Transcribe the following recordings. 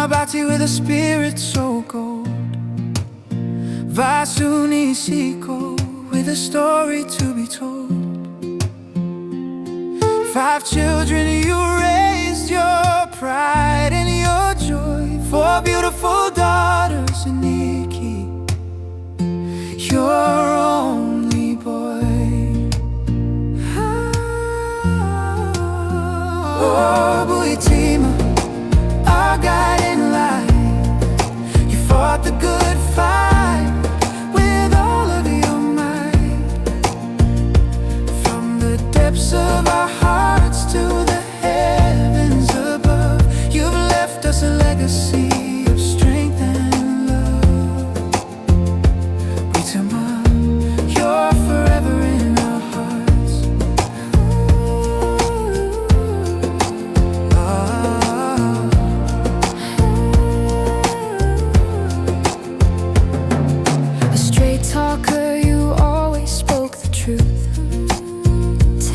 Bati with a spirit so cold. Vasu, Siko with a story to be told. 5 children you raised, your pride and your joy. 4 beautiful daughters and Niki, your only boy. Oh, Bui Tima, our guiding light. You fought the good fight with all of your might. From the depths of our hearts to the heavens above, you've left us a legacy of strength and love. Bui Tima, you're forever in our hearts. A straight talker, you always spoke the truth.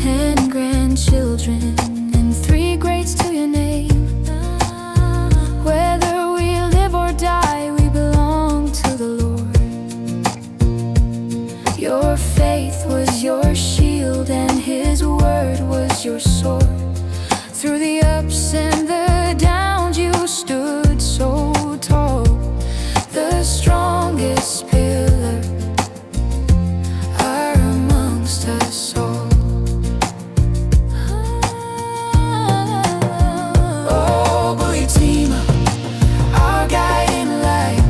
10 grandchildren and 3 greats to your name. Whether we live or die, we belong to the Lord. Your faith was your shield and His word was your sword. Through the ups and the downs you stood so tall, the strongest pillar are amongst us all. Oh, Bui Tima, our guiding light.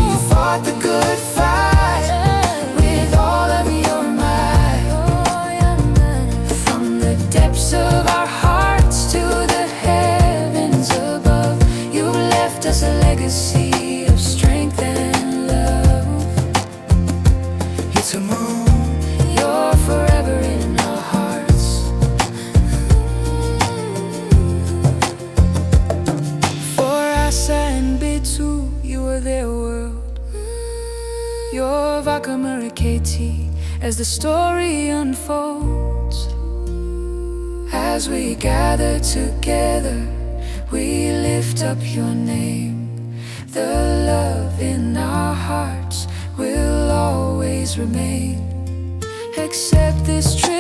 You fought the good fight with all of your might. From the depths of our hearts to the heavens above, you left us a legacy of strength and love. It's a moon, you're forever in our hearts. For Asa and Bitu, you were their world. Your vakamareqeti as the story unfolds. As we gather together, we lift up your name. The love in our hearts will always remain. Accept this tribute